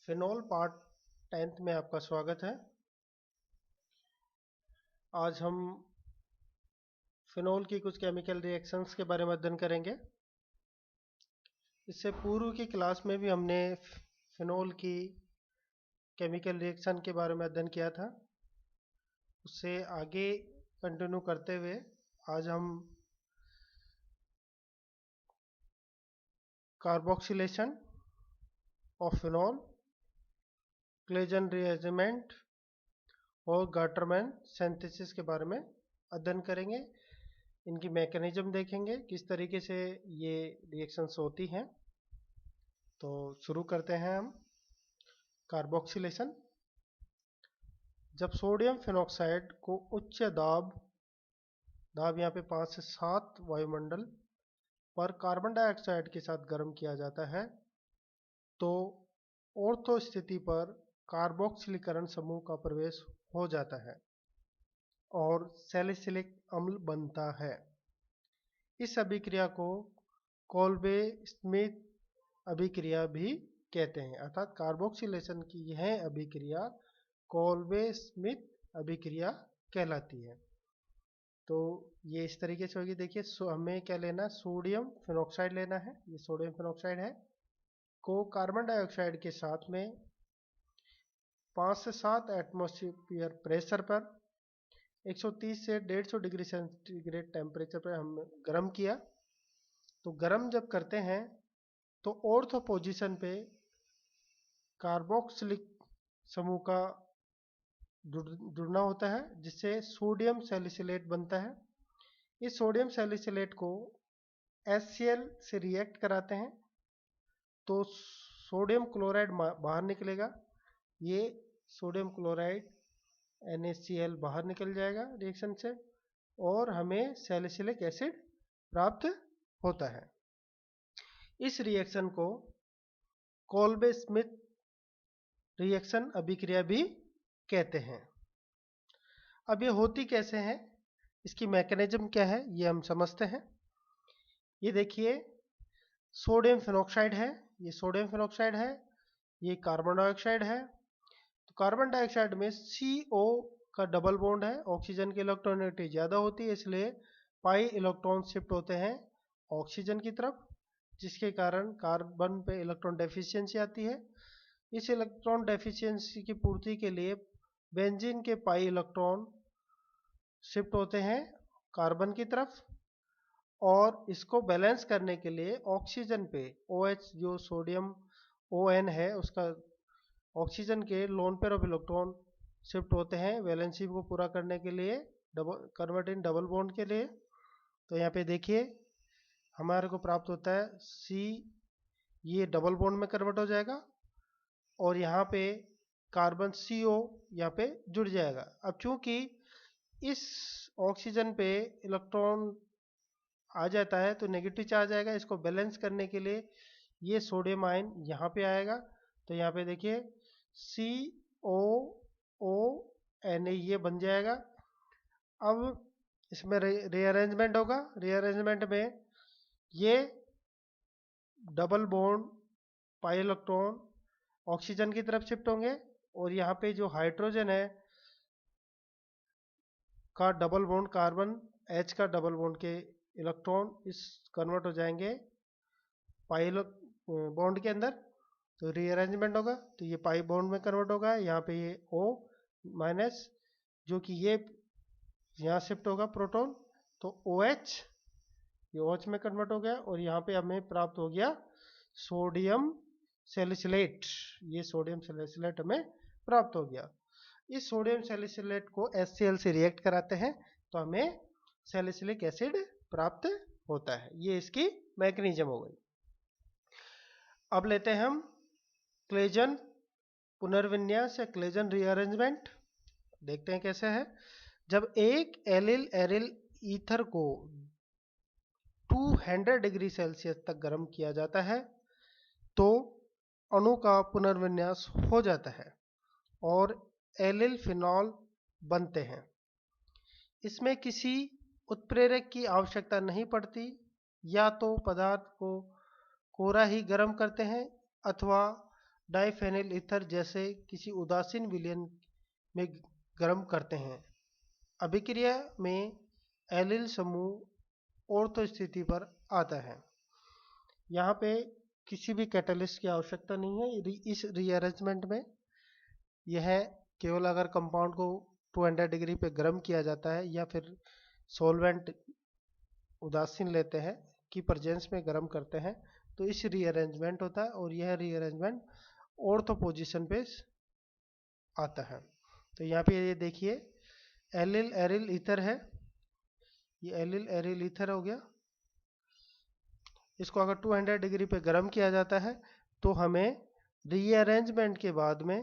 Phenol part 10th में आपका स्वागत है। आज हम फिनोल की कुछ केमिकल रिएक्शंस के बारे में अध्ययन करेंगे। इससे पूर्व की क्लास में भी हमने फिनोल की केमिकल रिएक्शन के बारे में अध्ययन किया था। उससे आगे कंटिन्यू करते हुए आज हम carboxylation of phenol, Claisen rearrangement और गाटरमैन सिंथेसिस के बारे में अध्ययन करेंगे। इनकी मैकेनिज्म देखेंगे, किस तरीके से ये रिएक्शंस होती हैं। तो शुरू करते हैं हम। कार्बोक्सिलेशन, जब सोडियम फिनॉक्साइड को उच्च दाब यहाँ पे 5 से 7 वायुमंडल पर कार्बन डाइऑक्साइड के साथ गर्म किया जाता है तो ऑर्थो स्थिति पर कार्बोक्सिलीकरण समूह का प्रवेश हो जाता है और सैलिसिलिक अम्ल बनता है। इस अभिक्रिया को कोल्बे स्मिथ अभिक्रिया भी कहते हैं, अर्थात कार्बोक्सिलेशन की यह अभिक्रिया कोल्बे स्मिथ अभिक्रिया कहलाती है। तो ये इस तरीके से होगी। देखिए, हमें क्या लेना है, सोडियम फिनॉक्साइड लेना है। ये सोडियम फिनॉक्साइड है को कार्बन डाइऑक्साइड के साथ में 5 से 7 एटमॉस्फेयर प्रेशर पर 130 से 150 डिग्री सेंटीग्रेड टेम्परेचर पर हम गर्म किया। तो गर्म जब करते हैं तो ऑर्थो पोजीशन पे कार्बोक्सिलिक समूह का जुड़ना होता है, जिससे सोडियम सैलिसिलेट बनता है। इस सोडियम सैलिसिलेट को HCl से रिएक्ट कराते हैं तो सोडियम क्लोराइड बाहर निकलेगा। ये सोडियम क्लोराइड NaCl बाहर निकल जाएगा रिएक्शन से और हमें सैलिसिलिक एसिड प्राप्त होता है। इस रिएक्शन को कोल्बे स्मिथ रिएक्शन अभिक्रिया भी कहते हैं। अब ये होती कैसे है, इसकी मैकेनिज्म क्या है, ये हम समझते हैं। ये देखिए, सोडियम फिनॉक्साइड है, ये सोडियम फिनॉक्साइड है, ये कार्बन डाइऑक्साइड है। तो कार्बन डाइऑक्साइड में CO का डबल बॉन्ड है, ऑक्सीजन की इलेक्ट्रॉनिटी ज़्यादा होती है, इसलिए पाई इलेक्ट्रॉन शिफ्ट होते हैं ऑक्सीजन की तरफ, जिसके कारण कार्बन पे इलेक्ट्रॉन डेफिशिएंसी आती है। इस इलेक्ट्रॉन डेफिशिएंसी की पूर्ति के लिए बेंजीन के पाई इलेक्ट्रॉन शिफ्ट होते हैं कार्बन की तरफ और इसको बैलेंस करने के लिए ऑक्सीजन पे OH जो सोडियम ON है उसका ऑक्सीजन के lone pair of electron shift होते हैं वैलेंसी को पूरा करने के लिए, कन्वर्ट इन डबल बॉन्ड के लिए। तो यहाँ पे देखिए हमारे को प्राप्त होता है C, ये डबल बॉन्ड में कन्वर्ट हो जाएगा और यहाँ पे कार्बन CO यहाँ पे जुड़ जाएगा। अब चूंकि इस ऑक्सीजन पे इलेक्ट्रॉन आ जाता है तो नेगेटिव चार्ज आएगा, इसको बैलेंस करने के लिए ये सोडियम आयन यहाँ पे आएगा। तो यहाँ पे देखिए COONA ये बन जाएगा। अब इसमें रीअरेंजमेंट होगा। रीअरेंजमेंट में ये double bond pi electron oxygen की तरफ शिफ्ट होंगे और यहाँ पे जो हाइड्रोजन है का डबल बॉन्ड कार्बन H का डबल बॉन्ड के इलेक्ट्रॉन इस कन्वर्ट हो जाएंगे पाई बॉन्ड के अंदर। तो रीअरेंजमेंट होगा तो ये पाई बॉन्ड में कन्वर्ट होगा, यहाँ पे ये O- जो कि ये यहाँ शिफ्ट होगा प्रोटॉन, तो OH ये OH में कन्वर्ट हो गया और यहाँ पे हमें प्राप्त हो गया सोडियम सैलिसिलेट। ये सोडियम सैलिसिलेट हमें प्राप्त हो गया। इस सोडियम सैलिसिलेट को HCl से रिएक्ट कराते हैं तो हमें सैलिसिलिक एसिड प्राप्त होता है। ये इसकी मैकेनिज्म हो गई। अब लेते हैं हम क्लेजन पुनर्विन्यास या क्लेजन रीअरेंजमेंट, देखते हैं कैसे है। जब एक एलिल एरिल ईथर को 200 डिग्री सेल्सियस तक गर्म किया जाता है तो अणु का पुनर्विन्यास हो जाता है और एलिल फिनॉल बनते हैं। इसमें किसी उत्प्रेरक की आवश्यकता नहीं पड़ती, या तो पदार्थ को कोरा ही गर्म करते हैं अथवा डाइफेनिल ईथर जैसे किसी उदासीन विलयन में गर्म करते हैं। अभिक्रिया में एलिल समूह ऑर्थो स्थिति पर आता है। यहाँ पे किसी भी कैटलिस्ट की आवश्यकता नहीं है इस रीअरेंजमेंट में। यह केवल अगर कंपाउंड को 200 डिग्री पे गर्म किया जाता है या फिर सॉल्वेंट उदासीन लेते हैं कि प्रेजेंस में गर्म करते हैं तो इस रीअरेंजमेंट होता है, और यह रीअरेंजमेंट ऑर्थो पोजीशन पे आता है। तो यहाँ पे ये देखिए एलिल एरिल ईथर है, ये एलिल एरिल ईथर हो गया। इसको अगर 200 डिग्री पे गर्म किया जाता है तो हमें रीअरेंजमेंट के बाद में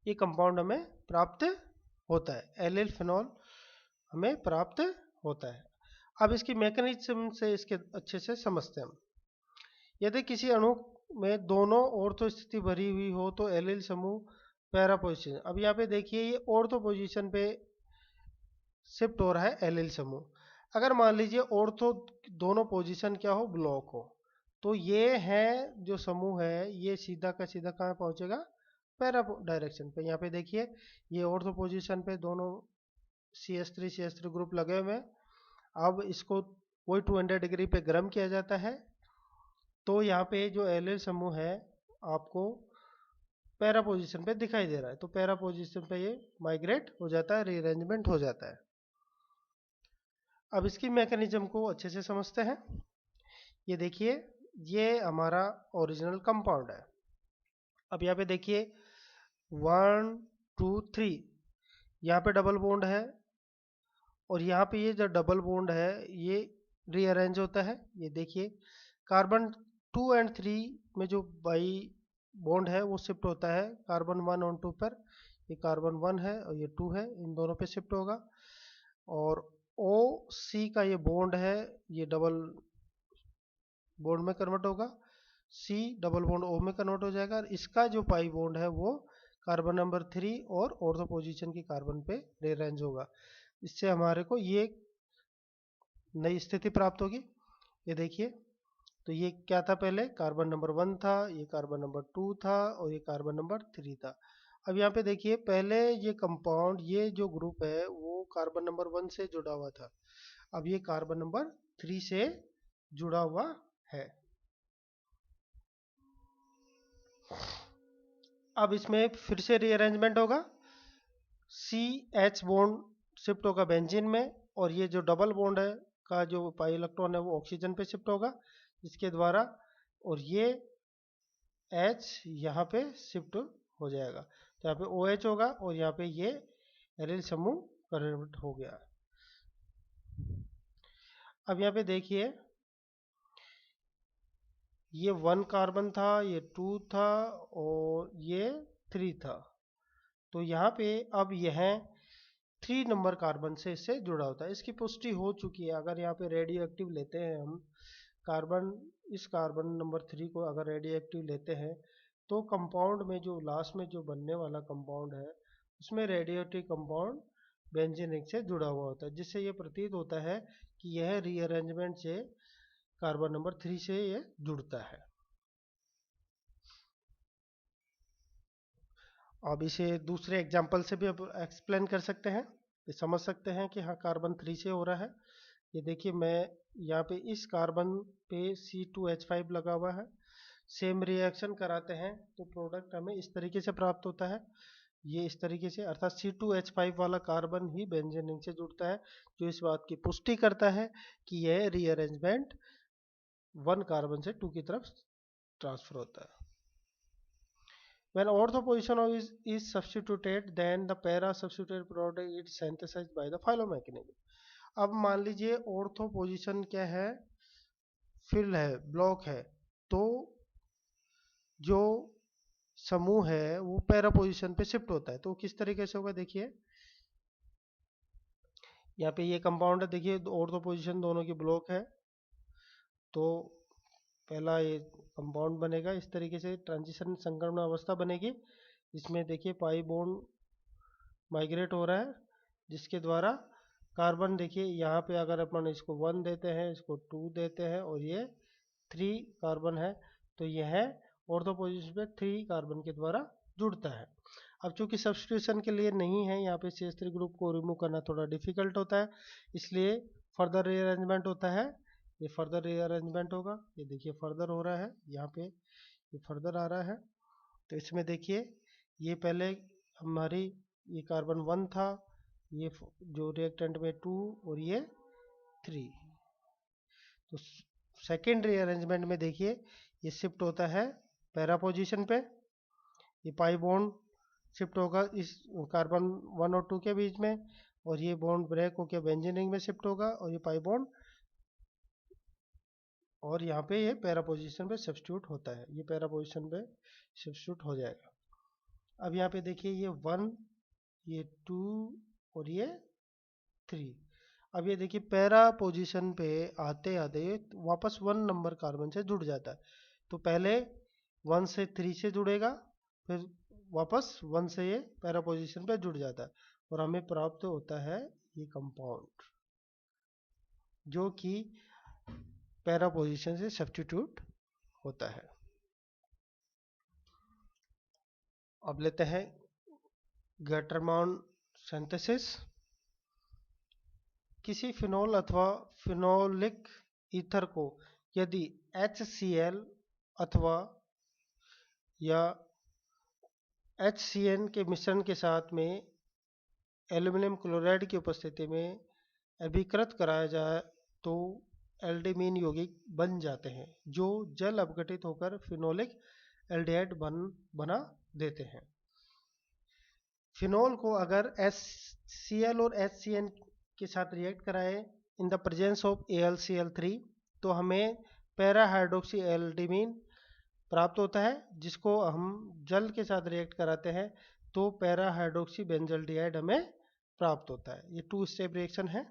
ये कंपाउंड हमें प्राप्त होता है, एलिल फिनॉल हमें प्राप्त होता है। अब इसकी मैकेनिज्म से इसके अच्छे से समझते हैं हम। यदि किसी अणु में दोनों ऑर्थो स्थिति भरी हुई हो तो एलिल समूह पैरा पोजीशन। अब यहाँ पे देखिए ये ऑर्थो पोजीशन पे शिफ्ट हो रहा है एलिल समूह। अगर मान लीजिए ऑर्थो दोनों पोजीशन क्या हो, ब्लॉक हो, तो ये है जो समूह है ये सीधा का सीधा कहाँ पहुंचेगा, पैरा डायरेक्शन पे। यहाँ पे देखिए ये ऑर्थो पोजीशन पे दोनों CH3 ग्रुप लगे हुए हैं। अब इसको वही 200 डिग्री पे गर्म किया जाता है तो यहाँ पे जो एलिल समूह है आपको पैरा पोजीशन पे दिखाई दे रहा है, तो पैरा पोजीशन पे ये माइग्रेट हो जाता है, रीअरेंजमेंट हो जाता है। अब इसकी मैकेनिज्म को अच्छे से समझते हैं। ये देखिए ये हमारा ओरिजिनल कंपाउंड है। अब यहाँ पे देखिए 1 2 3 यहाँ पे डबल बॉन्ड है, और यहाँ पे ये जो डबल बॉन्ड है ये रीअरेंज होता है। ये देखिए कार्बन 2 और 3 में जो बाई बॉन्ड है वो शिफ्ट होता है कार्बन 1 और 2 पर। ये कार्बन 1 है और ये 2 है, इन दोनों पे शिफ्ट होगा। और OC का ये बॉन्ड है ये डबल बॉन्ड में कन्वर्ट होगा, C डबल बॉन्ड O में कन्वर्ट हो जाएगा। और इसका जो पाई बॉन्ड है वो कार्बन नंबर 3 और ऑर्थो पोजीशन की कार्बन पे रीअरेंज होगा। इससे हमारे को ये नई स्थिति प्राप्त होगी। ये देखिए तो ये क्या था, पहले कार्बन नंबर 1 था, ये कार्बन नंबर 2 था और ये कार्बन नंबर 3 था। अब यहाँ पे देखिए पहले ये कंपाउंड ये जो ग्रुप है वो कार्बन नंबर 1 से जुड़ा हुआ था, अब ये कार्बन नंबर 3 से जुड़ा हुआ है। अब इसमें फिर से रीअरेंजमेंट होगा, CH बॉन्ड शिफ्ट होगा बेंजीन में, और ये जो डबल बॉन्ड है का जो पाई इलेक्ट्रॉन है वो ऑक्सीजन पे शिफ्ट होगा जिसके द्वारा, और ये H यहाँ पे शिफ्ट हो जाएगा। तो यहाँ पे OH होगा और यहाँ पे ये एलिल समूह कन्वर्ट हो गया। अब यहाँ पे देखिए ये 1 कार्बन था, ये 2 था और ये 3 था। तो यहाँ पे अब यह 3 नंबर कार्बन से इससे जुड़ा होता है। इसकी पुष्टि हो चुकी है। अगर यहाँ पे रेडियो एक्टिव लेते हैं हम कार्बन, इस कार्बन नंबर 3 को अगर रेडियो एक्टिव लेते हैं तो कंपाउंड में जो लास्ट में जो बनने वाला कंपाउंड है उसमें radio active compound benzene ring से जुड़ा हुआ होता है, जिससे ये प्रतीत होता है कि यह रीअरेंजमेंट से कार्बन नंबर 3 से ये जुड़ता है। अब इसे दूसरे एग्जाम्पल से भी अब एक्सप्लेन कर सकते हैं, ये समझ सकते हैं कि हाँ कार्बन 3 से हो रहा है। ये देखिए मैं यहाँ पे इस कार्बन पे C2H5 लगा हुआ है, सेम रिएक्शन कराते हैं तो प्रोडक्ट हमें इस तरीके से प्राप्त होता है, ये इस तरीके से, अर्थात C2H5 वाला कार्बन ही बेंजीन रिंग से जुड़ता है, जो इस बात की पुष्टि करता है कि यह रीअरेंजमेंट 1 कार्बन से 2 की तरफ ट्रांसफर होता है। When ortho position is substituted, then the para substituted product is synthesized by the phylomechanism. अब मान लीजिए ऑर्थो पोजीशन क्या है, फिल है, ब्लॉक है, तो जो समूह है वो पैरा पोजीशन पे शिफ्ट होता है। तो किस तरीके से होगा देखिए, यहाँ पे ये कंपाउंड है, देखिए ऑर्थो पोजीशन दोनों की ब्लॉक है, तो पहला ये कंपाउंड बनेगा इस तरीके से, ट्रांजिशन संक्रमण अवस्था बनेगी, इसमें देखिए पाई बॉन्ड माइग्रेट हो रहा है जिसके द्वारा कार्बन, देखिए यहाँ पे अगर अपन इसको 1 देते हैं, इसको 2 देते हैं और ये 3 कार्बन है, तो यह ऑर्थो पोजीशन पे 3 कार्बन के द्वारा जुड़ता है। अब चूंकि सब्स्टिट्यूशन के लिए नहीं है, यहाँ पे CH3 ग्रुप को रिमूव करना थोड़ा डिफिकल्ट होता है, इसलिए फर्दर रीअरेंजमेंट होता है। ये फर्दर रीअरेंजमेंट होगा, ये देखिए फर्दर हो रहा है, यहाँ पे ये फर्दर आ रहा है। तो इसमें देखिए ये पहले हमारी ये कार्बन 1 था, ये जो रिएक्टेंट में 2 और ये 3। तो सेकेंड रीअरेंजमेंट में देखिए ये शिफ्ट होता है पैरा पोजीशन पे, ये पाई बॉन्ड शिफ्ट होगा इस कार्बन 1 और 2 के बीच में, और ये बॉन्ड ब्रेक होकर बेंजीन रिंग में शिफ्ट होगा, और ये पाई बॉन्ड और यहाँ पे ये पैरा पोजीशन पे सब्स्टिट्यूट होता है, ये पैरा पोजीशन पे सब्स्टिट्यूट हो जाएगा। अब यहाँ पे देखिए ये 1, ये 2 और ये 3। अब ये देखिए पैरा पोजीशन पे आते आते वापस 1 नंबर कार्बन से जुड़ जाता है। तो पहले 1 से 3 से जुड़ेगा, फिर वापस 1 से ये पैरा पोजीशन पे जुड़ जाता है, और हमें प्राप्त होता है ये कंपाउंड जो कि पैरा पोजीशन से सब्स्टिट्यूट होता है। अब लेते हैं गटरमान सिंथेसिस। किसी फिनोल अथवा फिनोलिक ईथर को यदि HCl अथवा या HCN के मिश्रण के साथ में एल्यूमिनियम क्लोराइड की उपस्थिति में अभिकृत कराया जाए तो एल्डिमीन यौगिक बन जाते हैं, जो जल अपघटित होकर फिनोलिक एल्डिहाइड बना देते हैं। फिनोल को अगर HCl और HCN के साथ रिएक्ट कराए in the presence of AlCl3 तो हमें पैरा हाइड्रोक्सी एल्डिमीन प्राप्त होता है, जिसको हम जल के साथ रिएक्ट कराते हैं तो पैरा हाइड्रोक्सी बेंजल्डिहाइड हमें प्राप्त होता है। ये 2 स्टेप रिएक्शन है।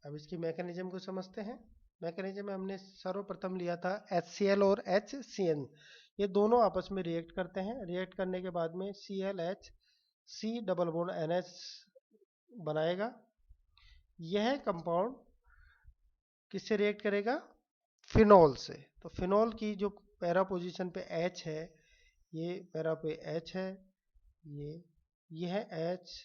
अब इसकी मैकेनिज्म को समझते हैं। मैकेनिज्म में हमने सर्वप्रथम लिया था HCl और HCN, ये दोनों आपस में रिएक्ट करते हैं। रिएक्ट करने के बाद में ClHC डबल बॉन्ड NH बनाएगा। यह कंपाउंड किससे रिएक्ट करेगा? फिनोल से। तो फिनोल की जो पैरा पोजीशन पे H है, ये पैरा पे H है, ये है H,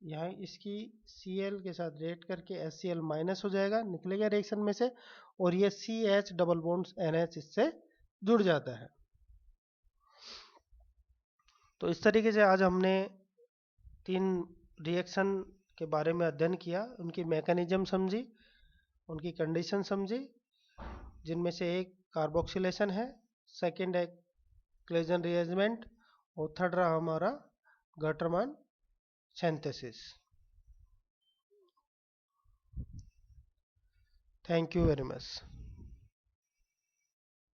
यहाँ इसकी Cl के साथ रिएक्ट करके HCl माइनस हो जाएगा, निकलेगा रिएक्शन में से, और ये CH डबल बॉन्ड NH इससे जुड़ जाता है। तो इस तरीके से आज हमने 3 रिएक्शन के बारे में अध्ययन किया, उनकी मैकेनिज्म समझी, उनकी कंडीशन समझी, जिनमें से एक कार्बोक्सिलेशन है, सेकंड है क्लेजन रीअरेंजमेंट, और थर्ड रहा हमारा Gattermann synthesis. Thank you very much.